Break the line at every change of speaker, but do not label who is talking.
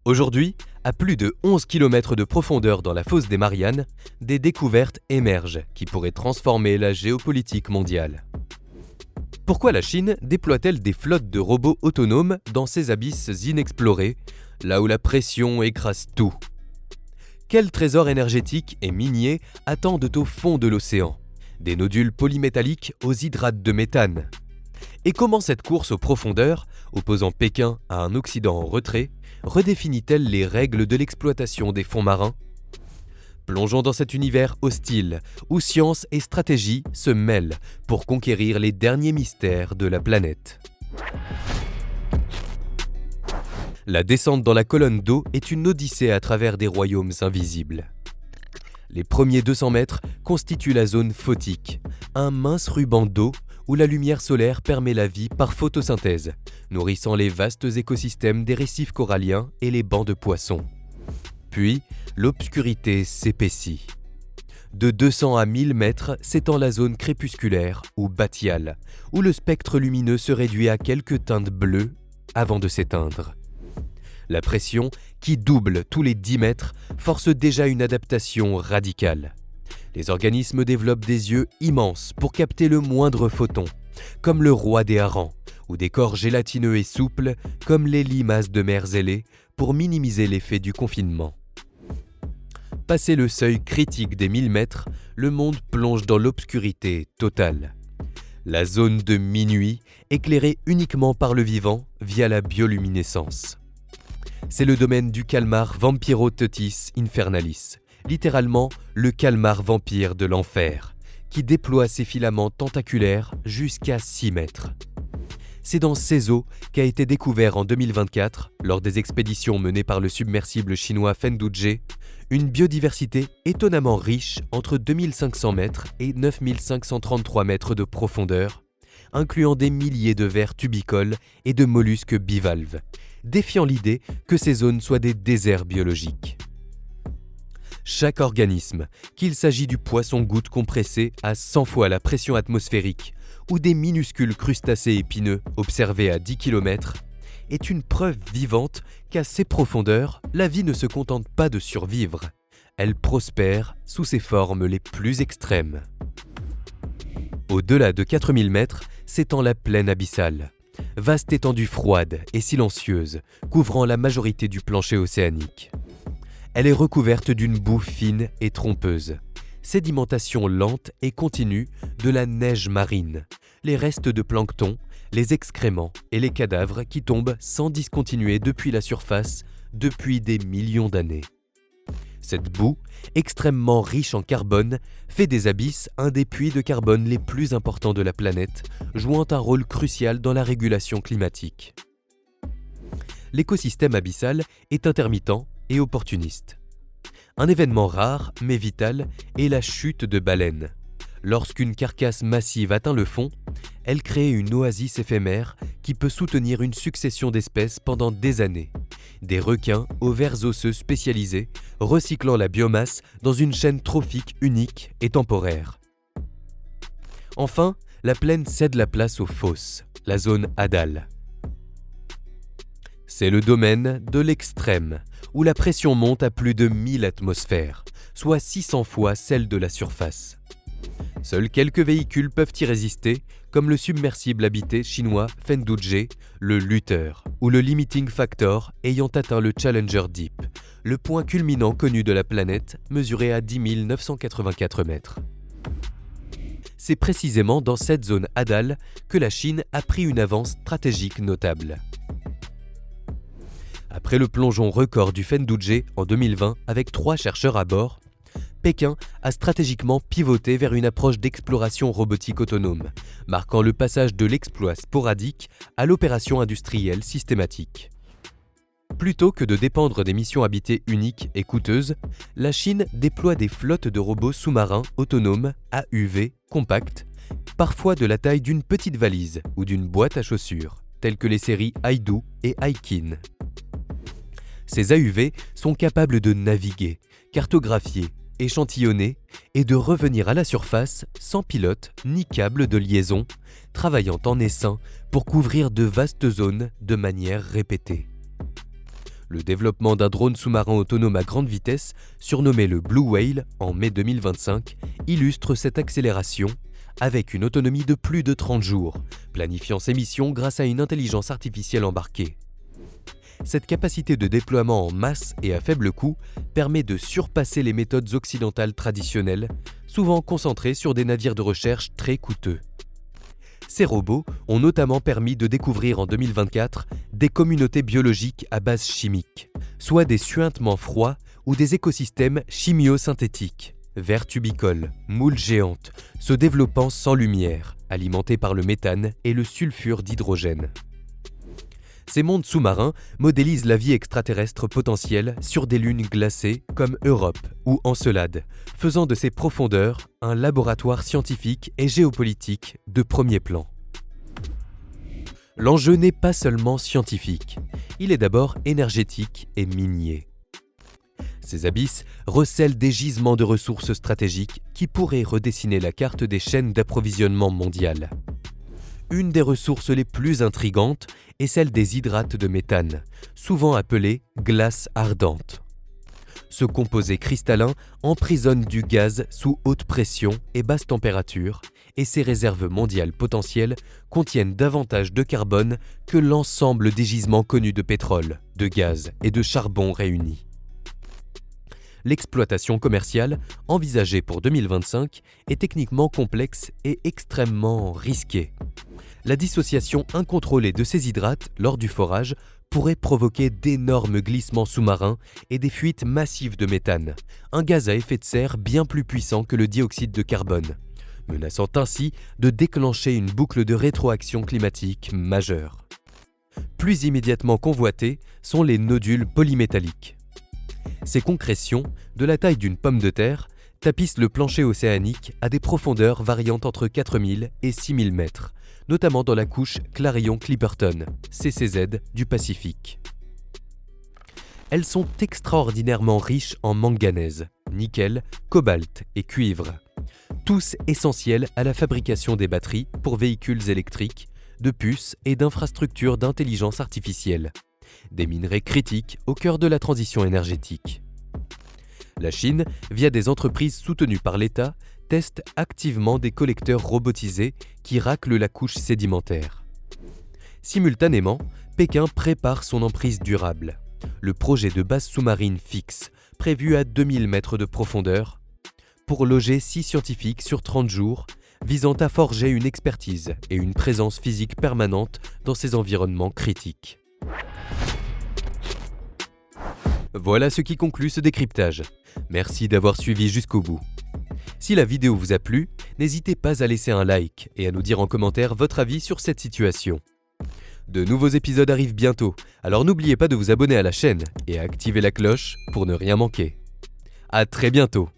Aujourd'hui, à plus de 11 km de profondeur dans la fosse des Mariannes, des découvertes émergent qui pourraient transformer la géopolitique mondiale. Pourquoi la Chine déploie-t-elle des flottes de robots autonomes dans ces abysses inexplorés, là où la pression écrase tout? Quels trésors énergétiques et miniers attendent au fond de l'océan? Des nodules polymétalliques aux hydrates de méthane. Et comment cette course aux profondeurs, opposant Pékin à un Occident en retrait, redéfinit-elle les règles de l'exploitation des fonds marins? Plongeons dans cet univers hostile, où science et stratégie se mêlent pour conquérir les derniers mystères de la planète. La descente dans la colonne d'eau est une odyssée à travers des royaumes invisibles. Les premiers 200 mètres constituent la zone photique, un mince ruban d'eau où la lumière solaire permet la vie par photosynthèse, nourrissant les vastes écosystèmes des récifs coralliens et les bancs de poissons. Puis, l'obscurité s'épaissit. De 200 à 1000 mètres s'étend la zone crépusculaire ou bathyale, où le spectre lumineux se réduit à quelques teintes bleues avant de s'éteindre. La pression, qui double tous les 10 mètres, force déjà une adaptation radicale. Les organismes développent des yeux immenses pour capter le moindre photon, comme le roi des harengs, ou des corps gélatineux et souples, comme les limaces de mer zélées, pour minimiser l'effet du confinement. Passé le seuil critique des 1000 mètres, le monde plonge dans l'obscurité totale. La zone de minuit, éclairée uniquement par le vivant via la bioluminescence. C'est le domaine du calmar Vampirotetis infernalis, littéralement le calmar vampire de l'enfer, qui déploie ses filaments tentaculaires jusqu'à 6 mètres. C'est dans ces eaux qu'a été découvert en 2024, lors des expéditions menées par le submersible chinois Fendouje, une biodiversité étonnamment riche entre 2500 mètres et 9533 mètres de profondeur, incluant des milliers de vers tubicoles et de mollusques bivalves, défiant l'idée que ces zones soient des déserts biologiques. Chaque organisme, qu'il s'agit du poisson-goutte compressé à 100 fois la pression atmosphérique ou des minuscules crustacés épineux observés à 10 km, est une preuve vivante qu'à ces profondeurs, la vie ne se contente pas de survivre, elle prospère sous ses formes les plus extrêmes. Au-delà de 4000 mètres s'étend la plaine abyssale, vaste étendue froide et silencieuse, couvrant la majorité du plancher océanique. Elle est recouverte d'une boue fine et trompeuse, sédimentation lente et continue de la neige marine, les restes de plancton, les excréments et les cadavres qui tombent sans discontinuer depuis la surface depuis des millions d'années. Cette boue, extrêmement riche en carbone, fait des abysses un des puits de carbone les plus importants de la planète, jouant un rôle crucial dans la régulation climatique. L'écosystème abyssal est intermittent et opportuniste. Un événement rare mais vital est la chute de baleines. Lorsqu'une carcasse massive atteint le fond, elle crée une oasis éphémère qui peut soutenir une succession d'espèces pendant des années. Des requins aux vers osseux spécialisés, recyclant la biomasse dans une chaîne trophique unique et temporaire. Enfin, la plaine cède la place aux fosses, la zone hadale. C'est le domaine de l'extrême, où la pression monte à plus de 1000 atmosphères, soit 600 fois celle de la surface. Seuls quelques véhicules peuvent y résister, comme le submersible habité chinois Fendouje, le Luther, ou le Limiting Factor ayant atteint le Challenger Deep, le point culminant connu de la planète, mesuré à 10 984 mètres. C'est précisément dans cette zone hadale que la Chine a pris une avance stratégique notable. Après le plongeon record du Fendouje en 2020 avec 3 chercheurs à bord, Pékin a stratégiquement pivoté vers une approche d'exploration robotique autonome, marquant le passage de l'exploit sporadique à l'opération industrielle systématique. Plutôt que de dépendre des missions habitées uniques et coûteuses, la Chine déploie des flottes de robots sous-marins autonomes AUV compacts, parfois de la taille d'une petite valise ou d'une boîte à chaussures, telles que les séries Haidu et Haikin. Ces AUV sont capables de naviguer, cartographier, échantillonner et de revenir à la surface sans pilote ni câble de liaison, travaillant en essaim pour couvrir de vastes zones de manière répétée. Le développement d'un drone sous-marin autonome à grande vitesse, surnommé le Blue Whale en mai 2025, illustre cette accélération avec une autonomie de plus de 30 jours, planifiant ses missions grâce à une intelligence artificielle embarquée. Cette capacité de déploiement en masse et à faible coût permet de surpasser les méthodes occidentales traditionnelles, souvent concentrées sur des navires de recherche très coûteux. Ces robots ont notamment permis de découvrir en 2024 des communautés biologiques à base chimique, soit des suintements froids ou des écosystèmes chimio-synthétiques, vers tubicoles, moules géantes, se développant sans lumière, alimentés par le méthane et le sulfure d'hydrogène. Ces mondes sous-marins modélisent la vie extraterrestre potentielle sur des lunes glacées comme Europe ou Encelade, faisant de ces profondeurs un laboratoire scientifique et géopolitique de premier plan. L'enjeu n'est pas seulement scientifique, il est d'abord énergétique et minier. Ces abysses recèlent des gisements de ressources stratégiques qui pourraient redessiner la carte des chaînes d'approvisionnement mondiales. Une des ressources les plus intrigantes est celle des hydrates de méthane, souvent appelés glace ardente. Ce composé cristallin emprisonne du gaz sous haute pression et basse température, et ses réserves mondiales potentielles contiennent davantage de carbone que l'ensemble des gisements connus de pétrole, de gaz et de charbon réunis. L'exploitation commerciale, envisagée pour 2025, est techniquement complexe et extrêmement risquée. La dissociation incontrôlée de ces hydrates lors du forage pourrait provoquer d'énormes glissements sous-marins et des fuites massives de méthane, un gaz à effet de serre bien plus puissant que le dioxyde de carbone, menaçant ainsi de déclencher une boucle de rétroaction climatique majeure. Plus immédiatement convoités sont les nodules polymétalliques. Ces concrétions, de la taille d'une pomme de terre, tapissent le plancher océanique à des profondeurs variant entre 4000 et 6000 mètres, notamment dans la couche Clarion-Clipperton, CCZ du Pacifique. Elles sont extraordinairement riches en manganèse, nickel, cobalt et cuivre, tous essentiels à la fabrication des batteries pour véhicules électriques, de puces et d'infrastructures d'intelligence artificielle, des minerais critiques au cœur de la transition énergétique. La Chine, via des entreprises soutenues par l'État, teste activement des collecteurs robotisés qui raclent la couche sédimentaire. Simultanément, Pékin prépare son emprise durable, le projet de base sous-marine fixe, prévu à 2000 mètres de profondeur, pour loger 6 scientifiques sur 30 jours, visant à forger une expertise et une présence physique permanente dans ces environnements critiques. Voilà ce qui conclut ce décryptage. Merci d'avoir suivi jusqu'au bout. Si la vidéo vous a plu, n'hésitez pas à laisser un like et à nous dire en commentaire votre avis sur cette situation. De nouveaux épisodes arrivent bientôt, alors n'oubliez pas de vous abonner à la chaîne et à activer la cloche pour ne rien manquer. À très bientôt.